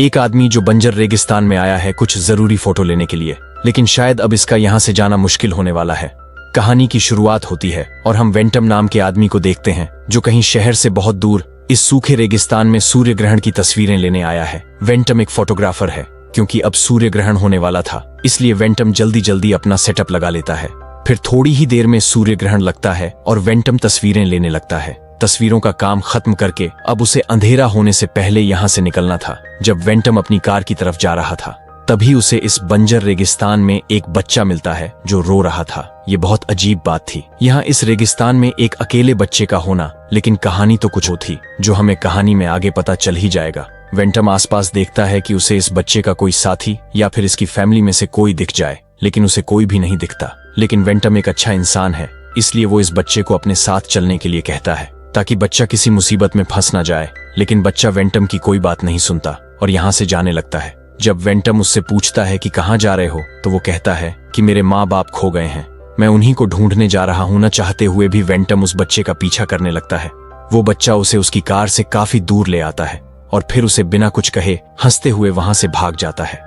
एक आदमी जो बंजर रेगिस्तान में आया है कुछ जरूरी फोटो लेने के लिए, लेकिन शायद अब इसका यहाँ से जाना मुश्किल होने वाला है। कहानी की शुरुआत होती है और हम वेंटम नाम के आदमी को देखते हैं जो कहीं शहर से बहुत दूर इस सूखे रेगिस्तान में सूर्य ग्रहण की तस्वीरें लेने आया है। वेंटम एक फोटोग्राफर है। क्योंकि अब सूर्य ग्रहण होने वाला था, इसलिए वेंटम जल्दी जल्दी अपना सेटअप लगा लेता है। फिर थोड़ी ही देर में सूर्य ग्रहण लगता है और वेंटम तस्वीरें लेने लगता है। तस्वीरों का काम खत्म करके अब उसे अंधेरा होने से पहले यहाँ से निकलना था। जब वेंटम अपनी कार की तरफ जा रहा था, तभी उसे इस बंजर रेगिस्तान में एक बच्चा मिलता है जो रो रहा था। ये बहुत अजीब बात थी, यहाँ इस रेगिस्तान में एक अकेले बच्चे का होना। लेकिन कहानी तो कुछ और थी, जो हमें कहानी में आगे पता चल ही जाएगा। वेंटम आसपास देखता है कि उसे इस बच्चे का कोई साथी या फिर इसकी फैमिली में से कोई दिख जाए, लेकिन उसे कोई भी नहीं दिखता। लेकिन वेंटम एक अच्छा इंसान है, इसलिए वो इस बच्चे को अपने साथ चलने के लिए कहता है ताकि बच्चा किसी मुसीबत में फंस ना जाए। लेकिन बच्चा वेंटम की कोई बात नहीं सुनता और यहाँ से जाने लगता है। जब वेंटम उससे पूछता है कि कहाँ जा रहे हो, तो वो कहता है कि मेरे माँ बाप खो गए हैं, मैं उन्हीं को ढूंढने जा रहा हूँ। न चाहते हुए भी वेंटम उस बच्चे का पीछा करने लगता है। वो बच्चा उसे उसकी कार से काफी दूर ले आता है और फिर उसे बिना कुछ कहे हंसते हुए वहां से भाग जाता है।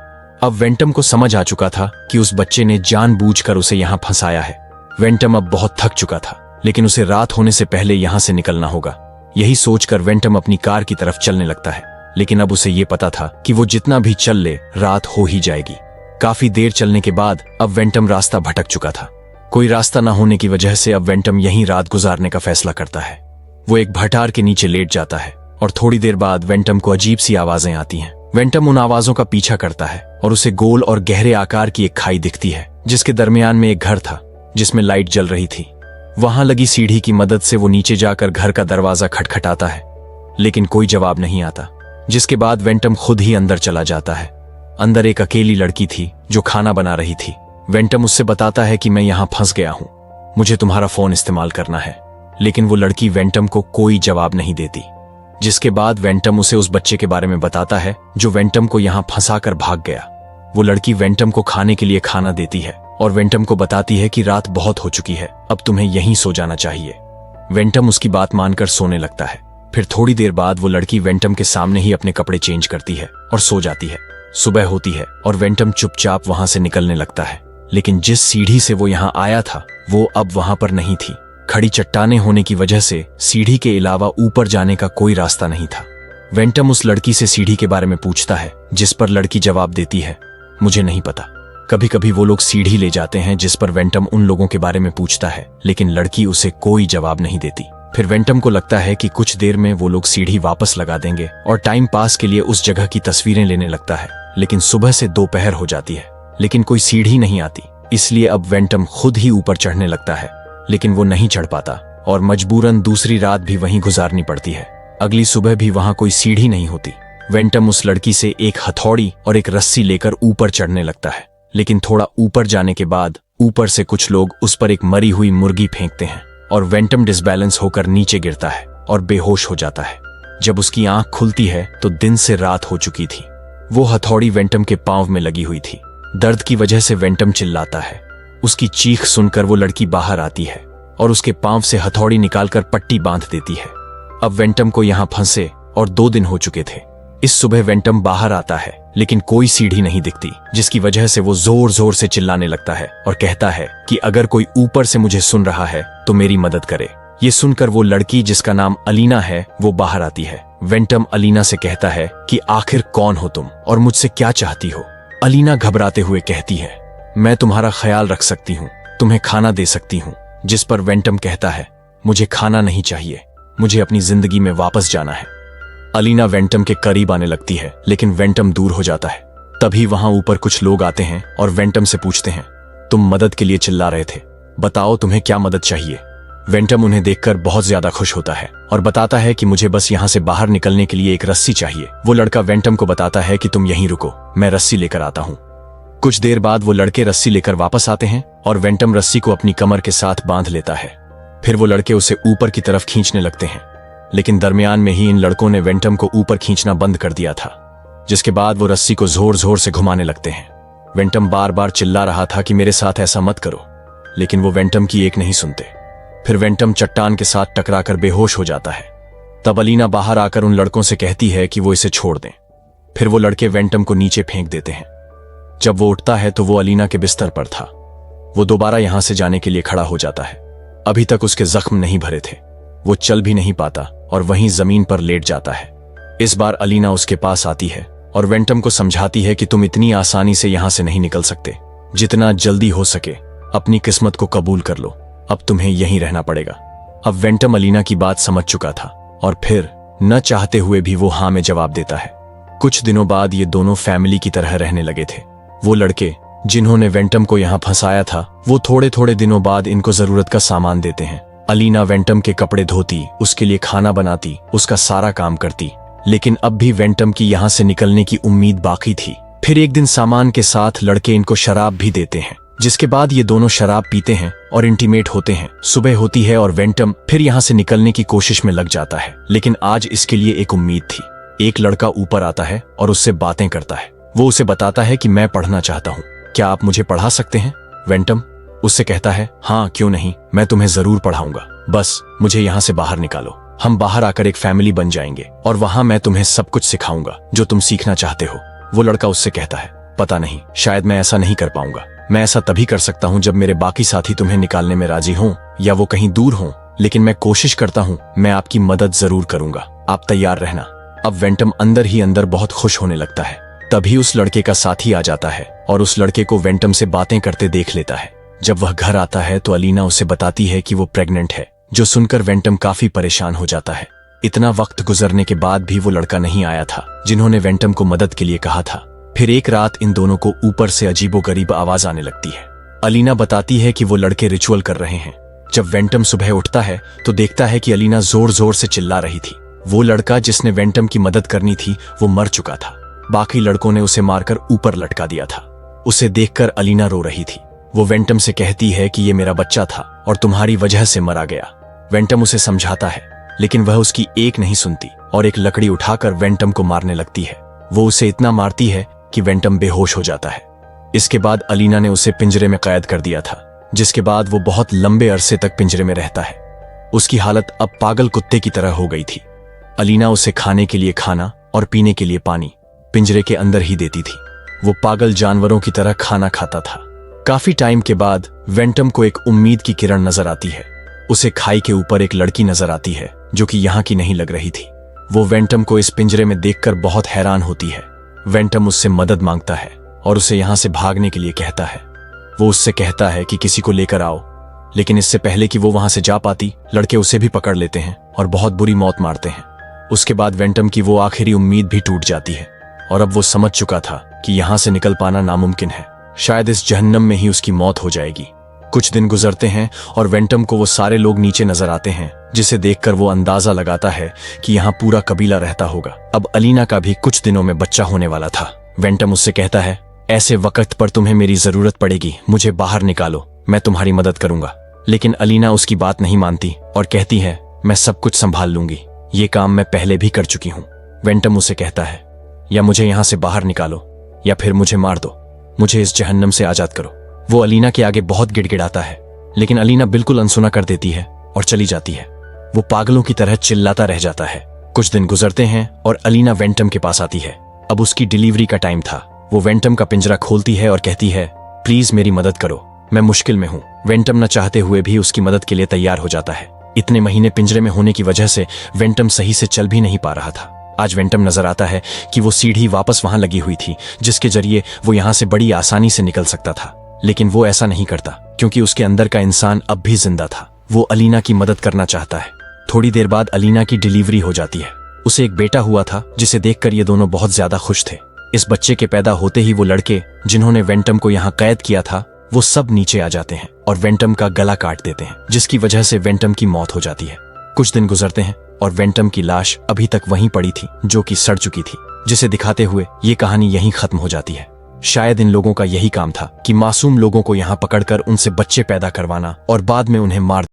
अब वेंटम को समझ आ चुका था कि उस बच्चे ने जानबूझकर उसे यहाँ फंसाया है। वेंटम अब बहुत थक चुका था, लेकिन उसे रात होने से पहले यहाँ से निकलना होगा। यही सोचकर वेंटम अपनी कार की तरफ चलने लगता है। लेकिन अब उसे ये पता था कि वो जितना भी चल ले, रात हो ही जाएगी। काफी देर चलने के बाद अब वेंटम रास्ता भटक चुका था। कोई रास्ता न होने की वजह से अब वेंटम यहीं रात गुजारने का फैसला करता है। वो एक भटार के नीचे लेट जाता है और थोड़ी देर बाद वेंटम को अजीब सी आवाजें आती हैं। वेंटम उन आवाजों का पीछा करता है और उसे गोल और गहरे आकार की एक खाई दिखती है, जिसके दरमियान में एक घर था जिसमें लाइट जल रही थी। वहां लगी सीढ़ी की मदद से वो नीचे जाकर घर का दरवाजा खटखटाता है, लेकिन कोई जवाब नहीं आता। जिसके बाद वेंटम खुद ही अंदर चला जाता है। अंदर एक अकेली लड़की थी जो खाना बना रही थी। वेंटम उससे बताता है कि मैं यहाँ फंस गया हूँ, मुझे तुम्हारा फोन इस्तेमाल करना है। लेकिन वो लड़की वेंटम को कोई जवाब नहीं देती। जिसके बाद वेंटम उसे उस बच्चे के बारे में बताता है जो वेंटम को यहाँ फंसाकर भाग गया। वो लड़की वेंटम को खाने के लिए खाना देती है और वेंटम को बताती है कि रात बहुत हो चुकी है, अब तुम्हें यहीं सो जाना चाहिए। वेंटम उसकी बात मानकर सोने लगता है। फिर थोड़ी देर बाद वो लड़की वेंटम के सामने ही अपने कपड़े चेंज करती है और सो जाती है। सुबह होती है और वेंटम चुपचाप वहां से निकलने लगता है। लेकिन जिस सीढ़ी से वो यहाँ आया था, वो अब वहां पर नहीं थी। खड़ी चट्टानें होने की वजह से सीढ़ी के अलावा ऊपर जाने का कोई रास्ता नहीं था। वेंटम उस लड़की से सीढ़ी के बारे में पूछता है, जिस पर लड़की जवाब देती है, मुझे नहीं पता। कभी कभी वो लोग सीढ़ी ले जाते हैं जिस पर वेंटम उन लोगों के बारे में पूछता है, लेकिन लड़की उसे कोई जवाब नहीं देती। फिर वेंटम को लगता है कि कुछ देर में वो लोग सीढ़ी वापस लगा देंगे और टाइम पास के लिए उस जगह की तस्वीरें लेने लगता है। लेकिन सुबह से दोपहर हो जाती है, लेकिन कोई सीढ़ी नहीं आती। इसलिए अब वेंटम खुद ही ऊपर चढ़ने लगता है, लेकिन वो नहीं चढ़ पाता और मजबूरन दूसरी रात भी वहीं गुजारनी पड़ती है। अगली सुबह भी वहां कोई सीढ़ी नहीं होती। वेंटम उस लड़की से एक हथौड़ी और एक रस्सी लेकर ऊपर चढ़ने लगता है। लेकिन थोड़ा ऊपर जाने के बाद ऊपर से कुछ लोग उस पर एक मरी हुई मुर्गी फेंकते हैं और वेंटम डिसबैलेंस होकर नीचे गिरता है और बेहोश हो जाता है। जब उसकी आंख खुलती है तो दिन से रात हो चुकी थी। वो हथौड़ी वेंटम के पांव में लगी हुई थी। दर्द की वजह से वेंटम चिल्लाता है। उसकी चीख सुनकर वो लड़की बाहर आती है और उसके पांव से हथौड़ी निकालकर पट्टी बांध देती है। अब वेंटम को यहाँ फंसे और 2 दिन हो चुके थे। इस सुबह वेंटम बाहर आता है, लेकिन कोई सीढ़ी नहीं दिखती, जिसकी वजह से वो जोर जोर से चिल्लाने लगता है और कहता है कि अगर कोई ऊपर से मुझे सुन रहा है तो मेरी मदद करे। ये सुनकर वो लड़की जिसका नाम अलीना है वो बाहर आती है। वेंटम अलीना से कहता है कि आखिर कौन हो तुम और मुझसे क्या चाहती हो। अलीना घबराते हुए कहती है, मैं तुम्हारा ख्याल रख सकती हूँ, तुम्हें खाना दे सकती हूँ। जिस पर वेंटम कहता है, मुझे खाना नहीं चाहिए, मुझे अपनी जिंदगी में वापस जाना है। अलीना वेंटम के करीब आने लगती है, लेकिन वेंटम दूर हो जाता है। तभी वहां ऊपर कुछ लोग आते हैं और वेंटम से पूछते हैं, तुम मदद के लिए चिल्ला रहे थे, बताओ तुम्हें क्या मदद चाहिए। वेंटम उन्हें देखकर बहुत ज्यादा खुश होता है और बताता है कि मुझे बस यहाँ से बाहर निकलने के लिए एक रस्सी चाहिए। वो लड़का वेंटम को बताता है कि तुम यहीं रुको, मैं रस्सी लेकर आता हूँ। कुछ देर बाद वो लड़के रस्सी लेकर वापस आते हैं और वेंटम रस्सी को अपनी कमर के साथ बांध लेता है। फिर वो लड़के उसे ऊपर की तरफ खींचने लगते हैं, लेकिन दरमियान में ही इन लड़कों ने वेंटम को ऊपर खींचना बंद कर दिया था। जिसके बाद वो रस्सी को जोर जोर से घुमाने लगते हैं। वेंटम बार बार चिल्ला रहा था कि मेरे साथ ऐसा मत करो, लेकिन वो वेंटम की एक नहीं सुनते। फिर वेंटम चट्टान के साथ टकराकर बेहोश हो जाता है। तब अलीना बाहर आकर उन लड़कों से कहती है कि वो इसे छोड़ दें। फिर वो लड़के वेंटम को नीचे फेंक देते हैं। जब वो उठता है तो वो अलीना के बिस्तर पर था। वो दोबारा यहां से जाने के लिए खड़ा हो जाता है। अभी तक उसके जख्म नहीं भरे थे। वो चल भी नहीं पाता और वहीं जमीन पर लेट जाता है। इस बार अलीना उसके पास आती है और वेंटम को समझाती है कि तुम इतनी आसानी से यहां से नहीं निकल सकते। जितना जल्दी हो सके अपनी किस्मत को कबूल कर लो, अब तुम्हें यहीं रहना पड़ेगा। अब वेंटम अलीना की बात समझ चुका था और फिर न चाहते हुए भी वो हाँ में जवाब देता है। कुछ दिनों बाद ये दोनों फैमिली की तरह रहने लगे थे। वो लड़के जिन्होंने वेंटम को यहाँ फंसाया था, वो थोड़े थोड़े दिनों बाद इनको जरूरत का सामान देते हैं। अलीना वेंटम के कपड़े धोती, उसके लिए खाना बनाती, उसका सारा काम करती, लेकिन अब भी वेंटम की यहाँ से निकलने की उम्मीद बाकी थी। फिर एक दिन सामान के साथ लड़के इनको शराब भी देते हैं, जिसके बाद ये दोनों शराब पीते हैं और इंटीमेट होते हैं। सुबह होती है और वेंटम फिर यहाँ से निकलने की कोशिश में लग जाता है, लेकिन आज इसके लिए एक उम्मीद थी। एक लड़का ऊपर आता है और उससे बातें करता है। वो उसे बताता है कि मैं पढ़ना चाहता हूँ, क्या आप मुझे पढ़ा सकते हैं? वेंटम उससे कहता है, हाँ क्यों नहीं, मैं तुम्हें जरूर पढ़ाऊंगा, बस मुझे यहाँ से बाहर निकालो। हम बाहर आकर एक फैमिली बन जाएंगे और वहां मैं तुम्हें सब कुछ सिखाऊंगा जो तुम सीखना चाहते हो। वो लड़का उससे कहता है, पता नहीं, शायद मैं ऐसा नहीं कर पाऊंगा। मैं ऐसा तभी कर सकता हूँ जब मेरे बाकी साथी तुम्हें निकालने में राजी हों या वो कहीं दूर हों, लेकिन मैं कोशिश करता हूँ, मैं आपकी मदद जरूर करूंगा, आप तैयार रहना। अब वेंटम अंदर ही अंदर बहुत खुश होने लगता है। तभी उस लड़के का साथी आ जाता है और उस लड़के को वेंटम से बातें करते देख लेता है। जब वह घर आता है तो अलीना उसे बताती है कि वो प्रेग्नेंट है, जो सुनकर वेंटम काफी परेशान हो जाता है। इतना वक्त गुजरने के बाद भी वो लड़का नहीं आया था जिन्होंने वेंटम को मदद के लिए कहा था। फिर एक रात इन दोनों को ऊपर से अजीबोगरीब आवाज आने लगती है। अलीना बताती है कि वो लड़के रिचुअल कर रहे हैं। जब वेंटम सुबह उठता है तो देखता है कि अलीना जोर जोर से चिल्ला रही थी। वो लड़का जिसने वेंटम की मदद करनी थी वो मर चुका था। बाकी लड़कों ने उसे मारकर ऊपर लटका दिया था। उसे देखकर अलीना रो रही थी। वो वेंटम से कहती है कि ये मेरा बच्चा था और तुम्हारी वजह से मरा गया। वेंटम उसे समझाता है, लेकिन वह उसकी एक नहीं सुनती और एक लकड़ी उठाकर वेंटम को मारने लगती है। वो उसे इतना मारती है कि वेंटम बेहोश हो जाता है। इसके बाद अलीना ने उसे पिंजरे में कैद कर दिया था, जिसके बाद वो बहुत लंबे अरसे तक पिंजरे में रहता है। उसकी हालत अब पागल कुत्ते की तरह हो गई थी। अलीना उसे खाने के लिए खाना और पीने के लिए पानी पिंजरे के अंदर ही देती थी। वो पागल जानवरों की तरह खाना खाता था। काफी टाइम के बाद वेंटम को एक उम्मीद की किरण नजर आती है। उसे खाई के ऊपर एक लड़की नजर आती है जो कि यहाँ की नहीं लग रही थी। वो वेंटम को इस पिंजरे में देखकर बहुत हैरान होती है। वेंटम उससे मदद मांगता है और उसे यहाँ से भागने के लिए कहता है। वो उससे कहता है कि किसी को लेकर आओ, लेकिन इससे पहले कि वो वहां से जा पाती, लड़के उसे भी पकड़ लेते हैं और बहुत बुरी मौत मारते हैं। उसके बाद वेंटम की वो आखिरी उम्मीद भी टूट जाती है और अब वो समझ चुका था कि यहाँ से निकल पाना नामुमकिन है। शायद इस जहन्नम में ही उसकी मौत हो जाएगी। कुछ दिन गुजरते हैं और वेंटम को वो सारे लोग नीचे नजर आते हैं, जिसे देखकर वो अंदाजा लगाता है कि यहाँ पूरा कबीला रहता होगा। अब अलीना का भी कुछ दिनों में बच्चा होने वाला था। वेंटम उससे कहता है, ऐसे वक्त पर तुम्हें मेरी जरूरत पड़ेगी, मुझे बाहर निकालो, मैं तुम्हारी मदद करूंगा। लेकिन अलीना उसकी बात नहीं मानती और कहती है, मैं सब कुछ संभाल लूंगी, ये काम मैं पहले भी कर चुकी हूँ। वेंटम उसे कहता है, या मुझे यहाँ से बाहर निकालो या फिर मुझे मार दो, मुझे इस जहन्नम से आजाद करो। वो अलीना के आगे बहुत गिड़गिड़ाता है, लेकिन अलीना बिल्कुल अनसुना कर देती है और चली जाती है। वो पागलों की तरह चिल्लाता रह जाता है। कुछ दिन गुजरते हैं और अलीना वेंटम के पास आती है। अब उसकी डिलीवरी का टाइम था। वो वेंटम का पिंजरा खोलती है और कहती है, प्लीज मेरी मदद करो, मैं मुश्किल में हूँ। वेंटम न चाहते हुए भी उसकी मदद के लिए तैयार हो जाता है। इतने महीने पिंजरे में होने की वजह से वेंटम सही से चल भी नहीं पा रहा था। आज वेंटम नजर आता है कि वो सीढ़ी वापस वहां लगी हुई थी, जिसके जरिए वो यहाँ से बड़ी आसानी से निकल सकता था, लेकिन वो ऐसा नहीं करता क्योंकि उसके अंदर का इंसान अब भी जिंदा था। वो अलीना की मदद करना चाहता है। थोड़ी देर बाद अलीना की डिलीवरी हो जाती है। उसे एक बेटा हुआ था, जिसे देखकर ये दोनों बहुत ज्यादा खुश थे। इस बच्चे के पैदा होते ही वो लड़के जिन्होंने वेंटम को यहाँ कैद किया था, वो सब नीचे आ जाते हैं और वेंटम का गला काट देते हैं, जिसकी वजह से वेंटम की मौत हो जाती है। कुछ दिन गुजरते हैं और वेंटम की लाश अभी तक वहीं पड़ी थी, जो कि सड़ चुकी थी, जिसे दिखाते हुए ये कहानी यहीं खत्म हो जाती है। शायद इन लोगों का यही काम था कि मासूम लोगों को यहाँ पकड़कर उनसे बच्चे पैदा करवाना और बाद में उन्हें मार